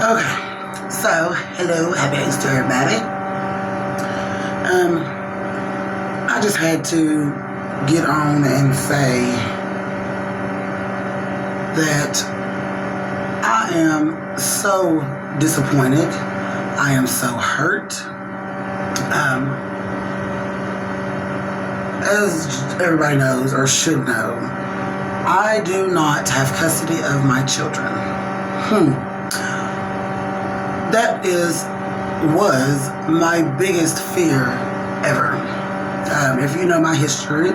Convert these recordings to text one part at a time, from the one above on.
Okay, so hello, happy Easter, everybody. I just had to get on and say that I am so disappointed. I am so hurt. As everybody knows or should know, I do not have custody of my children. That was my biggest fear ever. If you know my history,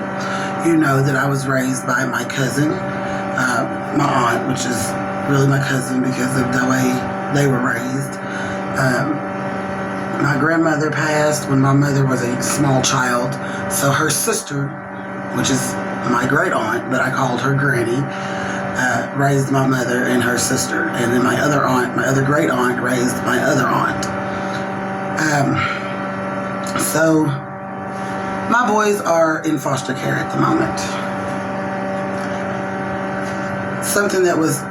you know that I was raised by my cousin, my aunt, which is really my cousin because of the way they were raised. My grandmother passed when my mother was a small child, so her sister, which is my great aunt, but I called her Granny, raised my mother and her sister, and then my other great aunt raised my other aunt. So my boys are in foster care at the moment. Something that was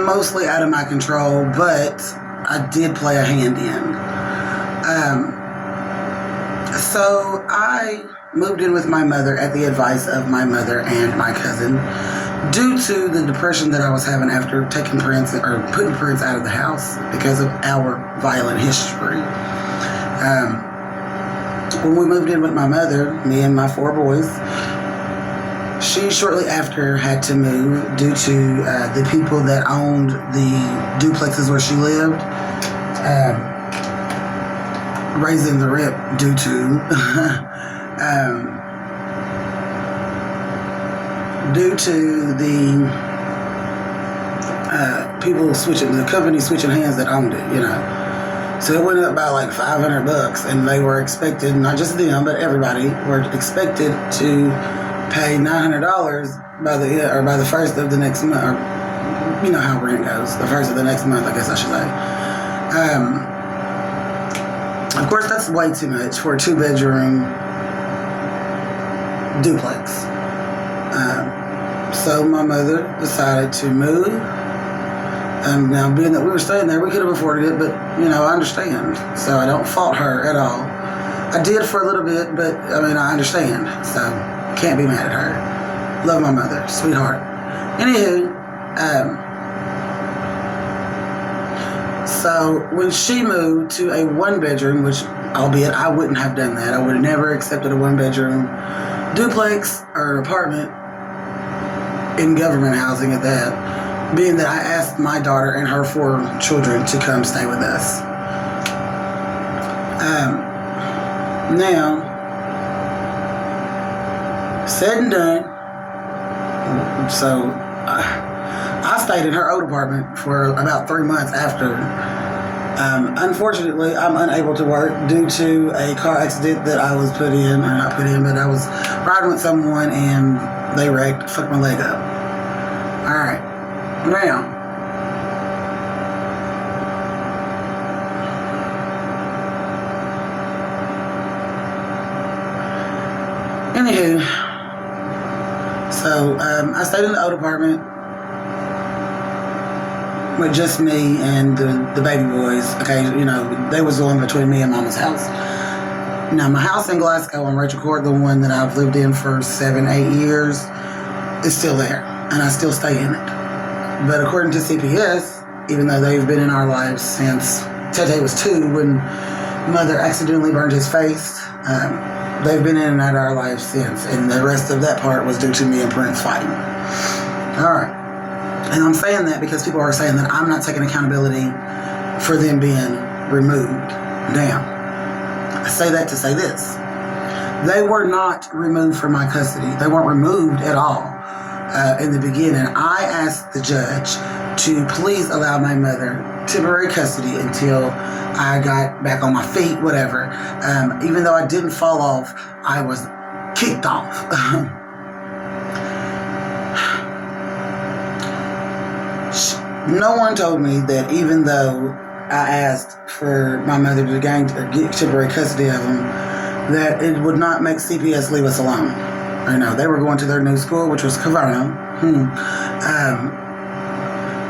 mostly out of my control, but I did play a hand in. So I moved in with my mother at the advice of my mother and my cousin due to the depression that I was having after taking Prince or putting Prince out of the house because of our violent history. When we moved in with my mother, me and my 4 boys, she shortly after had to move due to the people that owned the duplexes where she lived raising the rent due to the people switching, the company switching hands that owned it, So it went up by like $500, and they were expected, not just them, but everybody were expected to pay $900 by the first of the next month, or you know how rent goes, the first of the next month, I guess I should say. Of course, that's way too much for a 2-bedroom duplex. So my mother decided to move. Now, being that we were staying there, we could have afforded it, but, I understand. So I don't fault her at all. I did for a little bit, but, I understand. So, can't be mad at her. Love my mother. Sweetheart. Anywho, so when she moved to a 1-bedroom, which, albeit I wouldn't have done that, I would have never accepted a 1-bedroom duplex or apartment in government housing at that, being that I asked my daughter and her 4 children to come stay with us. Now, said and done. So I stayed in her old apartment for about 3 months after. Unfortunately, I'm unable to work due to a car accident that I was put in, or not put in, but I was riding with someone and they wrecked, fucked my leg up. Alright, now, anywho, so I stayed in the old apartment with just me and the baby boys. Okay, they was the one between me and Mama's house. Now, my house in Glasgow on Rachel Court, the one that I've lived in for 7-8 years, is still there, and I still stay in it. But according to CPS, even though they've been in our lives since Tete was 2, when Mother accidentally burned his face, they've been in and out of our lives since, and the rest of that part was due to me and Prince fighting. Alright. And I'm saying that because people are saying that I'm not taking accountability for them being removed. Now, I say that to say this. They were not removed from my custody. They weren't removed at all in the beginning. I asked the judge to please allow my mother temporary custody until I got back on my feet, whatever. Even though I didn't fall off, I was kicked off. No one told me that even though I asked for my mother to get temporary custody of him, that it would not make CPS leave us alone. I know they were going to their new school, which was Kavarno.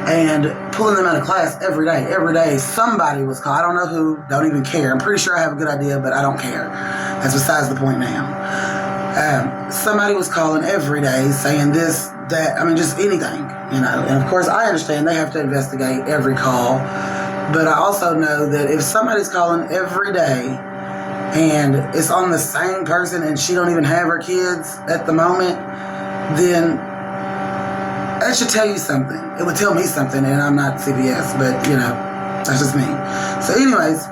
and pulling them out of class every day. Every day, somebody was called. I don't know who, don't even care. I'm pretty sure I have a good idea, but I don't care. That's besides the point now. Somebody was calling every day saying this, that, I mean, just anything, you know. And of course, I understand they have to investigate every call, but I also know that if somebody's calling every day and it's on the same person and she don't even have her kids at the moment, then that should tell you something. It would tell me something, and I'm not CPS, but, you know, that's just me. So anyways,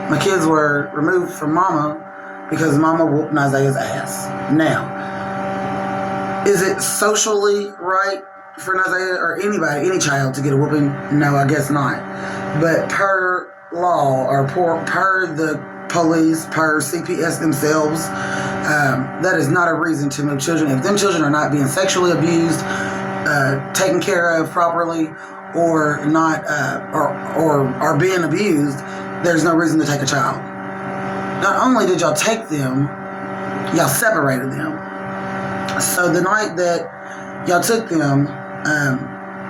my kids were removed from Mama because Mama whooped Isaiah's ass. Now, is it socially right for Isaiah or anybody, any child, to get a whooping? No, I guess not. But per law, or per the police, per CPS themselves, that is not a reason to move children. If them children are not being sexually abused, taken care of properly, or not, or are being abused, there's no reason to take a child. Not only did y'all take them, y'all separated them. So the night that y'all took them,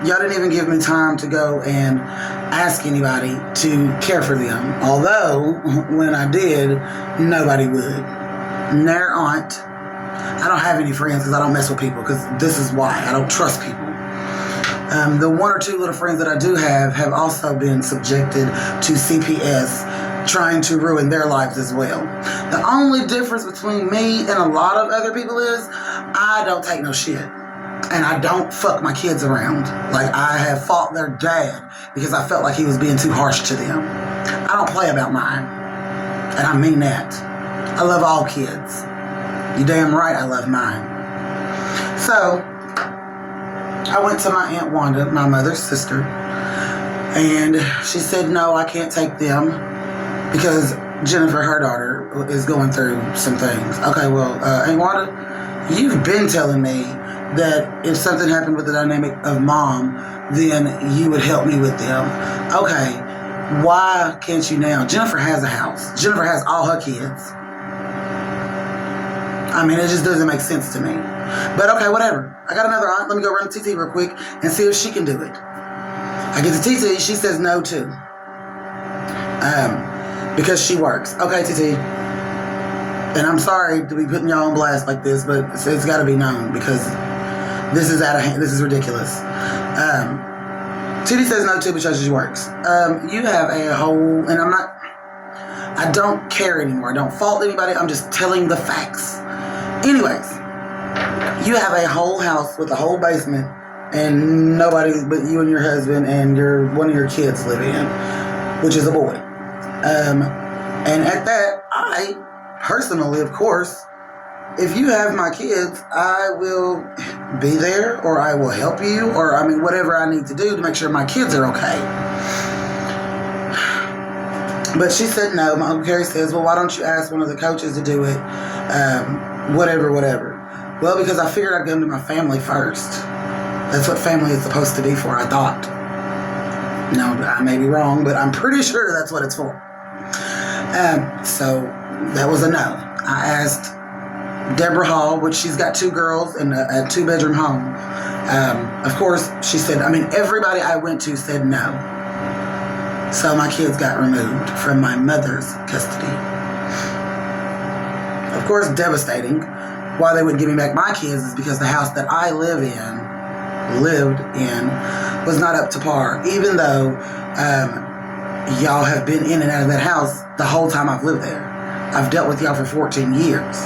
y'all didn't even give me time to go and ask anybody to care for them. Although, when I did, nobody would. Their aunt, I don't have any friends because I don't mess with people, because this is why. I don't trust people. The one or two little friends that I do have also been subjected to CPS, trying to ruin their lives as well. The only difference between me and a lot of other people is I don't take no shit. And I don't fuck my kids around. Like, I have fought their dad because I felt like he was being too harsh to them. I don't play about mine. And I mean that. I love all kids. You damn right I love mine. So, I went to my Aunt Wanda, my mother's sister, and she said, no, I can't take them because Jennifer, her daughter, is going through some things. Okay, well, Aunt Wanda, you've been telling me that if something happened with the dynamic of Mom, then you would help me with them. Okay, why can't you now? Jennifer has a house. Jennifer has all her kids. I mean, it just doesn't make sense to me. But okay, whatever. I got another aunt. Let me go run to TT real quick and see if she can do it. I get to TT. She says no too. Because she works. Okay, TT. And I'm sorry to be putting y'all on blast like this, but it's got to be known because this is out of hand. This is ridiculous. TT says no too because she works. You have a whole, and I don't care anymore. I don't fault anybody. I'm just telling the facts. Anyways, you have a whole house with a whole basement and nobody but you and your husband and one of your kids live in, which is a boy. And at that, I personally, of course, if you have my kids, I will be there, or I will help you, or I mean, whatever I need to do to make sure my kids are okay. But she said no. My Uncle Carrie says, well, why don't you ask one of the coaches to do it? Whatever. Well, because I figured I'd go to my family first. That's what family is supposed to be for, I thought. No, I may be wrong, but I'm pretty sure that's what it's for. So that was a no. I asked Deborah Hall, which she's got 2 girls in a 2-bedroom home. Of course, she said, I mean, everybody I went to said no. So my kids got removed from my mother's custody. Of course, devastating. Why they wouldn't give me back my kids is because the house that I lived in, was not up to par. Even though y'all have been in and out of that house the whole time I've lived there. I've dealt with y'all for 14 years.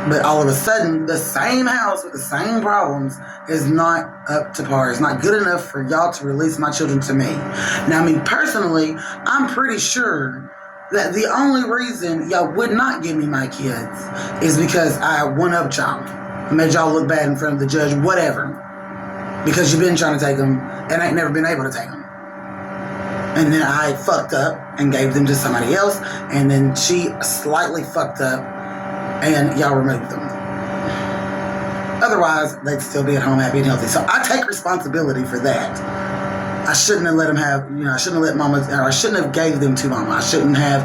But all of a sudden, the same house with the same problems is not up to par. It's not good enough for y'all to release my children to me. Now, me personally, I'm pretty sure that the only reason y'all would not give me my kids is because I one-upped y'all. I made y'all look bad in front of the judge, whatever. Because you've been trying to take them and ain't never been able to take them. And then I fucked up and gave them to somebody else. And then she slightly fucked up and y'all removed them. Otherwise, they'd still be at home happy and healthy. So I take responsibility for that. I shouldn't have let them have, I shouldn't have let Mama, or I shouldn't have gave them to Mama. I shouldn't have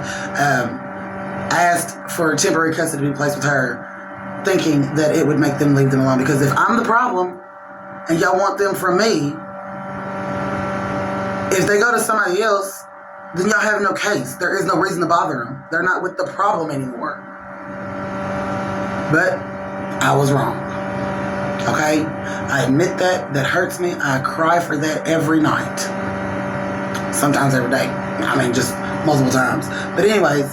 asked for temporary custody to be placed with her, thinking that it would make them leave them alone. Because if I'm the problem, and y'all want them from me, if they go to somebody else, then y'all have no case. There is no reason to bother them. They're not with the problem anymore. But I was wrong. Okay? I admit that. That hurts me. I cry for that every night. Sometimes every day. I mean, just multiple times. But anyways,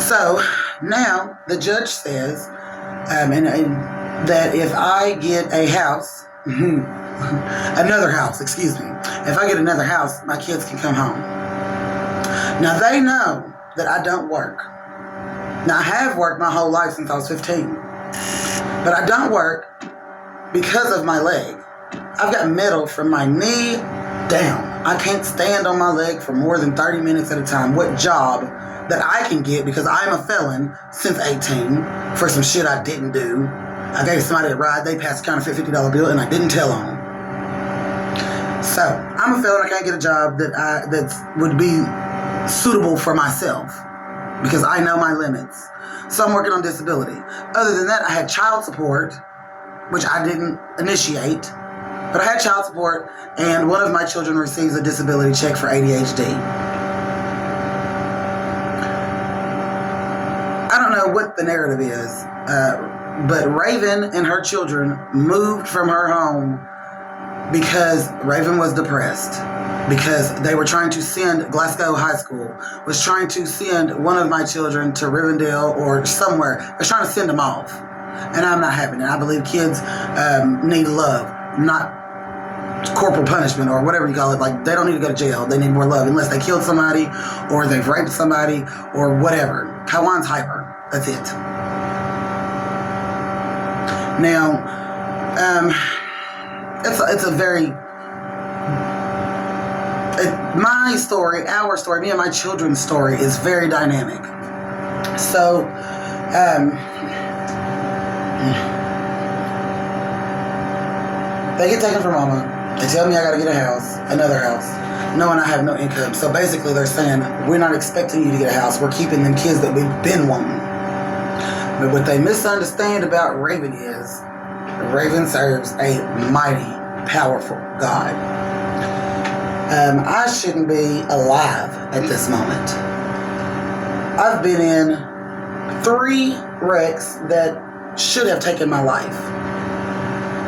so now the judge says that if I get a house, another house, excuse me. If I get another house, my kids can come home. Now they know that I don't work. Now I have worked my whole life since I was 15. But I don't work because of my leg. I've got metal from my knee down. I can't stand on my leg for more than 30 minutes at a time. What job that I can get, because I'm a felon since 18 for some shit I didn't do. I gave somebody a ride, they passed a counterfeit $50 bill, and I didn't tell on them. So, I'm a felon, I can't get a job that would be suitable for myself, because I know my limits. So I'm working on disability. Other than that, I had child support, which I didn't initiate, but I had child support, and one of my children receives a disability check for ADHD. I don't know what the narrative is, but Raven and her children moved from her home because Raven was depressed, because they were trying to send, Glasgow High School was trying to send one of my children to Rivendell or somewhere. They're trying to send them off, and I'm not having it. I believe kids need love, not corporal punishment or whatever you call it. Like, they don't need to go to jail. They need more love, unless they killed somebody or they've raped somebody or whatever. Kawan's hyper. That's it. Now, it's a very, my story, our story, me and my children's story is very dynamic. So, they get taken from mama. They tell me I gotta get a house, another house, knowing I have no income. So basically they're saying, we're not expecting you to get a house. We're keeping them kids that we've been wanting. But what they misunderstand about Raven is, Raven serves a mighty, powerful God. I shouldn't be alive at this moment. I've been in 3 wrecks that should have taken my life.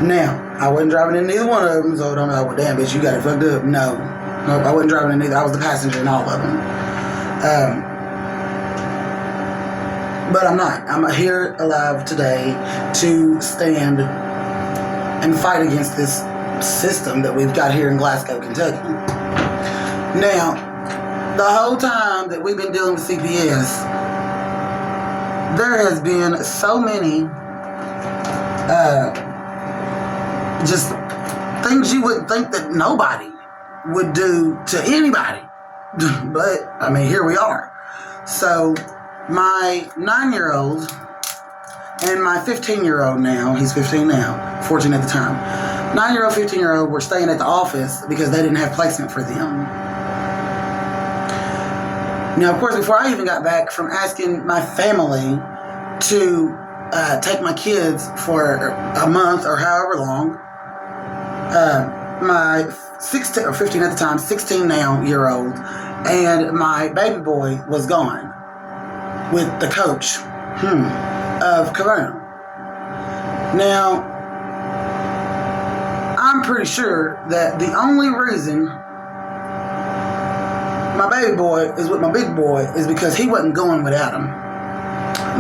Now, I wasn't driving in neither one of them, so don't know, well, damn, bitch, you got it fucked up. No, I wasn't driving in neither. I was the passenger in all of them. But I'm not. I'm here alive today to stand and fight against this system that we've got here in Glasgow, Kentucky. Now, the whole time that we've been dealing with CPS, there has been so many just things you wouldn't think that nobody would do to anybody. But, I mean, here we are. So, my 9-year-old and my 15-year-old now, he's 15 now, 14 at the time, 9-year-old, 15-year-old were staying at the office because they didn't have placement for them. Now, of course, before I even got back from asking my family to take my kids for a month or however long, my 16 or 15 at the time, 16 now year old, and my baby boy was gone with the coach of Corona. Now, I'm pretty sure that the only reason my baby boy is with my big boy is because he wasn't going without him.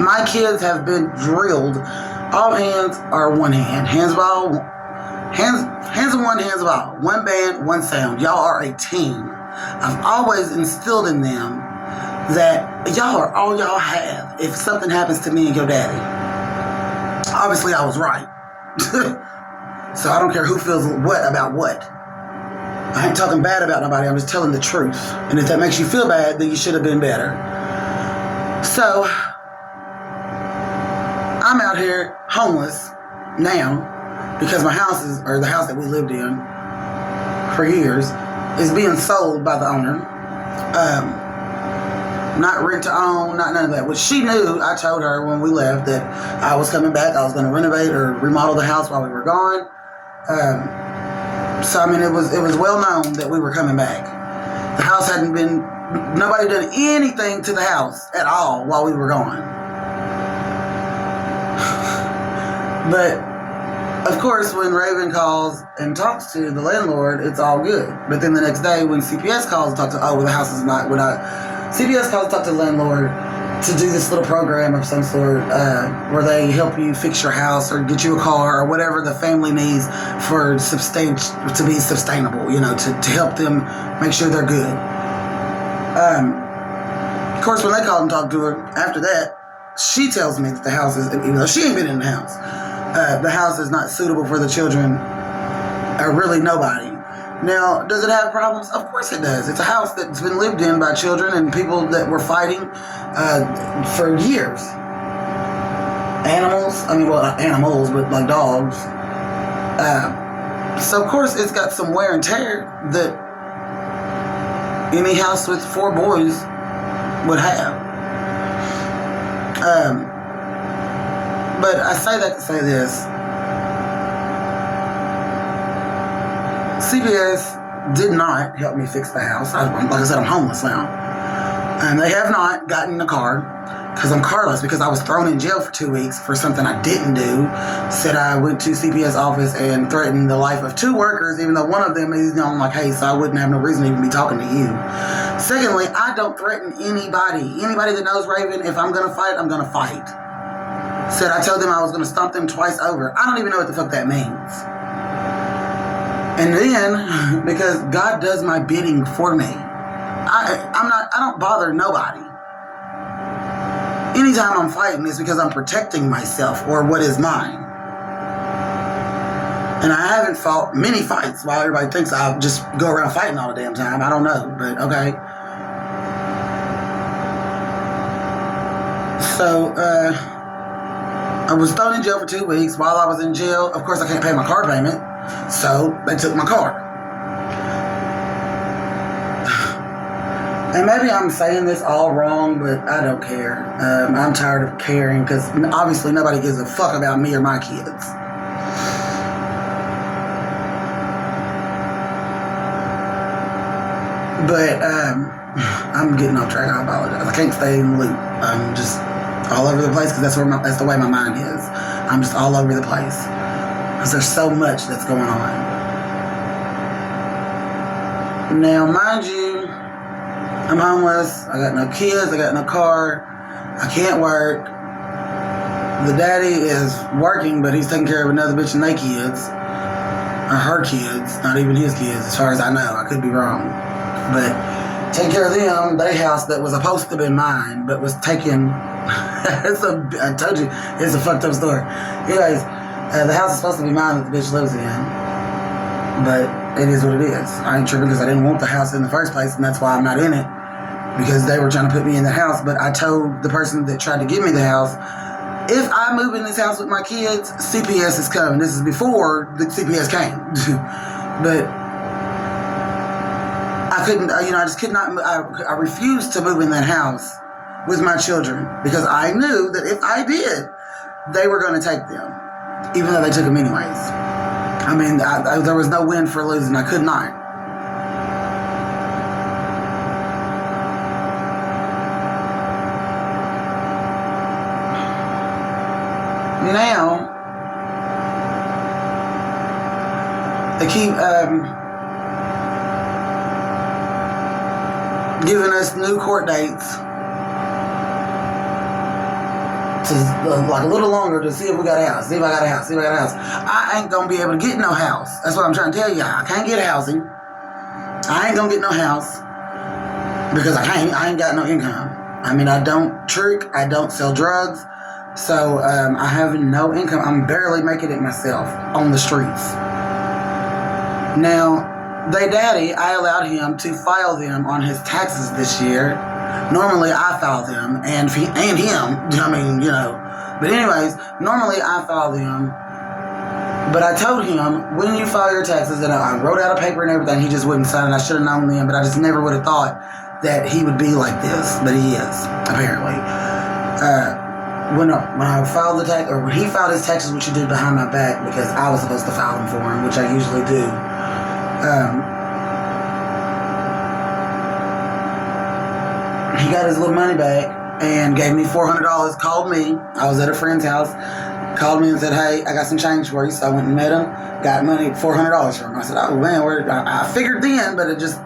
My kids have been drilled. All hands are one hand. Hands of all. Hands of one, hands of all. One band, one sound. Y'all are a team. I've always instilled in them that y'all are all y'all have if something happens to me and your daddy. Obviously, I was right. So I don't care who feels what about what. I ain't talking bad about nobody. I'm just telling the truth. And if that makes you feel bad, then you should have been better. So, I'm out here homeless now because my house is, or the house that we lived in for years, is being sold by the owner. Not rent to own, not none of that. Which she knew. I told her when we left that I was coming back. I was going to renovate or remodel the house while we were gone. So I mean, it was well known that we were coming back. The house hadn't been, nobody did anything to the house at all while we were gone. But of course, when Raven calls and talks to the landlord, it's all good. But then the next day, when CPS calls and talks to, the house is not, CPS calls and talk to the landlord to do this little program of some sort where they help you fix your house or get you a car or whatever the family needs for to be sustainable, to help them make sure they're good. Of course, when they called and talked to her, after that, she tells me that the house is, even though she ain't been in the house is not suitable for the children or really nobody. Now, does it have problems? Of course it does. It's a house that's been lived in by children and people that were fighting for years. Not animals, but like dogs. So, of course, it's got some wear and tear that any house with 4 boys would have. But I say that to say this. CPS did not help me fix the house. Like I said, I'm homeless now. And they have not gotten a car because I'm carless, because I was thrown in jail for 2 weeks for something I didn't do. Said I went to CPS office and threatened the life of 2 workers, even though one of them is on my case, so I wouldn't have no reason to even be talking to you. Secondly, I don't threaten anybody. Anybody that knows Raven, if I'm going to fight, I'm going to fight. Said I told them I was going to stomp them twice over. I don't even know what the fuck that means. And then, because God does my bidding for me, I don't bother nobody. Anytime I'm fighting, it's because I'm protecting myself or what is mine. And I haven't fought many fights while everybody thinks I'll just go around fighting all the damn time. I don't know, but okay. So, I was thrown in jail for 2 weeks. While I was in jail, of course, I can't pay my car payment, so they took my car. And maybe I'm saying this all wrong, but I don't care. I'm tired of caring because obviously nobody gives a fuck about me or my kids. But I'm getting off track. I apologize. I can't stay in the loop. I'm just all over the place because that's the way my mind is. I'm just all over the place because there's so much that's going on. Now, mind you, I'm homeless. I got no kids. I got no car. I can't work. The daddy is working, but he's taking care of another bitch and their kids, or her kids, not even his kids, as far as I know. I could be wrong, but taking care of them. Their house that was supposed to be mine, but was taken. I told you, it's a fucked up story. Anyways, the house is supposed to be mine that the bitch lives in, but it is what it is. I ain't tripping because I didn't want the house in the first place, and that's why I'm not in it, because they were trying to put me in the house. But I told the person that tried to give me the house, if I move in this house with my kids, CPS is coming. This is before the CPS came. But I couldn't, I just could not, I refused to move in that house with my children because I knew that if I did, they were going to take them, even though they took them anyways. I mean, there was no win for losing. I could not. Now, they keep giving us new court dates to like a little longer to see if we got a house, see if I got a house, see if I got a house. I ain't gonna be able to get no house. That's what I'm trying to tell you. I can't get housing. I ain't gonna get no house because I ain't got no income. I mean, I don't trick, I don't sell drugs, so I have no income. I'm barely making it myself on the streets. Now, they daddy, I allowed him to file them on his taxes this year. Normally, I file them, and him. I mean, But anyways, normally I file them. But I told him, when you file your taxes, and I wrote out a paper and everything, he just wouldn't sign it. I should have known then, but I just never would have thought that he would be like this. But he is, apparently. when I filed the tax, or when he filed his taxes, which he did behind my back because I was supposed to file them for him, which I usually do. He got his little money back and gave me $400. Called me. I was at a friend's house. Called me and said, "Hey, I got some change for you." So I went and met him. Got money, $400 from him. I said, "Oh man, I figured then, but it just,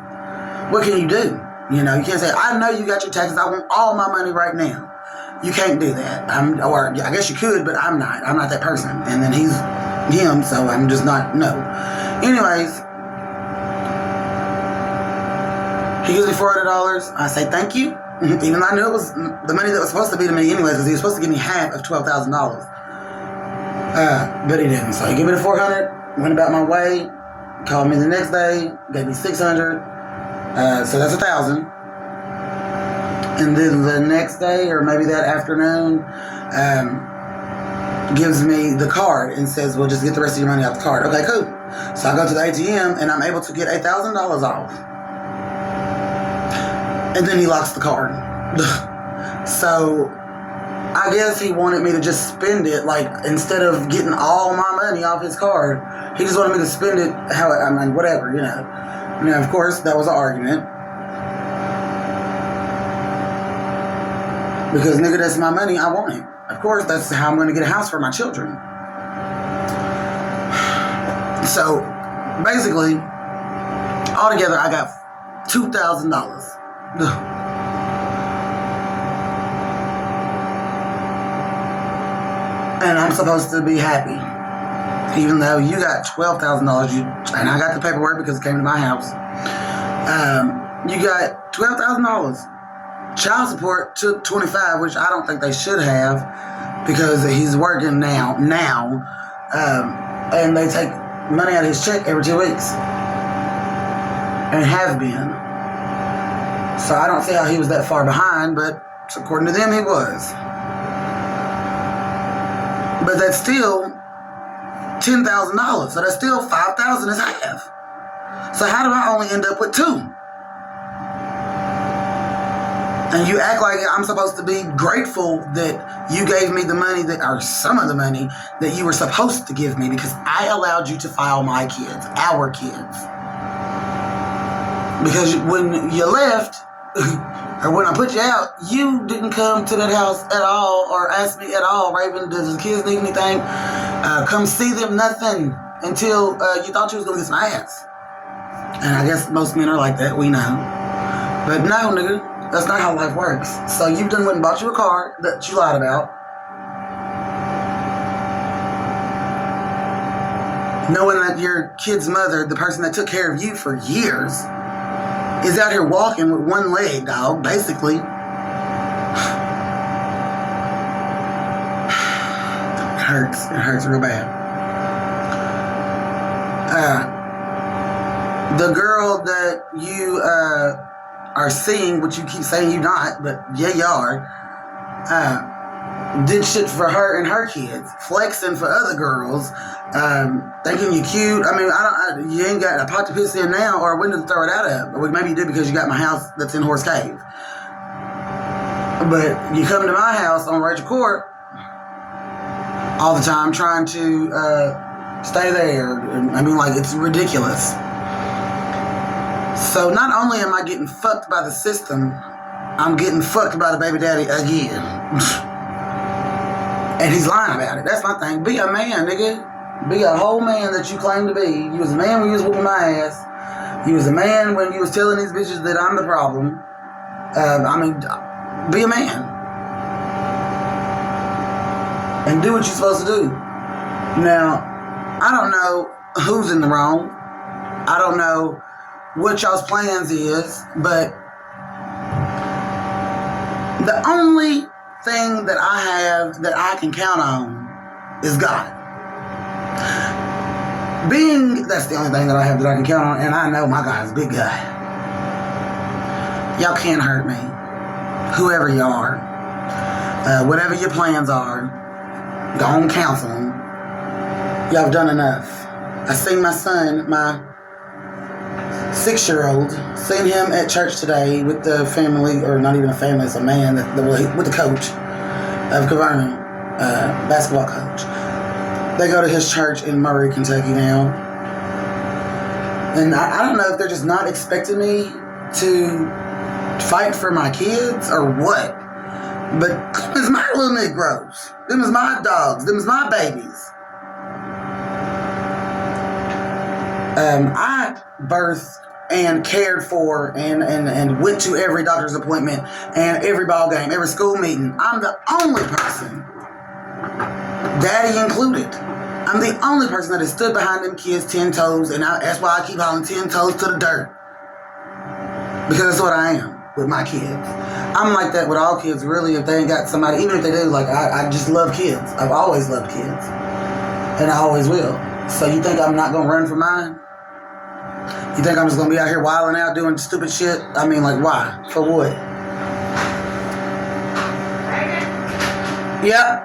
what can you do? You know, you can't say, I know you got your taxes. I want all my money right now." You can't do that. Or I guess you could, but I'm not. I'm not that person. And then he's him, so I'm just not. No. Anyways, he gives me $400. I say thank you, even though I knew it was the money that was supposed to be to me anyways, because he was supposed to give me half of $12,000. But he didn't. So he gave me the $400. Went about my way. Called me the next day. Gave me $600. So that's $1,000. And then the next day, or maybe that afternoon, gives me the card and says, "Well, just get the rest of your money off the card." Okay, cool. So I go to the ATM and I'm able to get $1,000 off. And then he locks the card. So I guess he wanted me to just spend it, like, instead of getting all my money off his card, he just wanted me to spend it whatever, you know. Now, of course, that was an argument. Because, nigga, that's my money. I want it. Of course, that's how I'm going to get a house for my children. So, basically, altogether, I got $2,000. And I'm supposed to be happy. Even though you got $12,000, and I got the paperwork because it came to my house. You got $12,000. Child support took $25,000, which I don't think they should have, because he's working now, and they take money out of his check every 2 weeks, and have been. So I don't see how he was that far behind, but according to them, he was. But that's still $10,000, so that's still $5,000 is half. So how do I only end up with $2,000? And you act like I'm supposed to be grateful that you gave me the money or some of the money that you were supposed to give me, because I allowed you to file my kids, our kids. Because when you left, or when I put you out, you didn't come to that house at all or ask me at all, Raven, does the kids need anything? Come see them, nothing, until you thought you was going to get some ass. And I guess most men are like that, we know. But no, nigga. That's not how life works. So you done went and bought you a car that you lied about, knowing that your kid's mother, the person that took care of you for years, is out here walking with one leg, dog, basically. It hurts. It hurts real bad. The girl that you are seeing, which you keep saying you're not, but yeah, you are, did shit for her and her kids, flexing for other girls, thinking you cute. I mean, you ain't got a pot to piss in now or a window to throw it out of. Or maybe you did because you got my house that's in Horse Cave. But you come to my house on Rachel Court all the time trying to stay there. I mean, like, it's ridiculous. So not only am I getting fucked by the system, I'm getting fucked by the baby daddy again. And he's lying about it. That's my thing. Be a man, nigga. Be a whole man that you claim to be. You was a man when you was whooping my ass. You was a man when you was telling these bitches that I'm the problem. Be a man. And do what you're supposed to do. Now, I don't know who's in the wrong. I don't know what y'all's plans is, but the only thing that I have that I can count on is God. That's the only thing that I have that I can count on, and I know my guy's a big guy. Y'all can't hurt me. Whoever you are. Whatever your plans are, go on, counsel them. Y'all have done enough. I seen my son, my 6-year-old, seen him at church today with the family, or not even a family, it's a man, with the coach. of Caverna, basketball coach. They go to his church in Murray, Kentucky now. And I don't know if they're just not expecting me to fight for my kids or what. But them is my little Negroes. Them is my dogs. Them is my babies. I birthed and cared for and went to every doctor's appointment and every ball game, every school meeting. I'm the only person, Daddy included, I'm the only person that has stood behind them kids 10 toes, and that's why I keep hollering 10 toes to the dirt. Because that's what I am with my kids. I'm like that with all kids, really, if they ain't got somebody, even if they do, like, I just love kids. I've always loved kids. And I always will. So you think I'm not going to run for mine? You think I'm just going to be out here wilding out doing stupid shit? I mean, like, why? For what? Yep.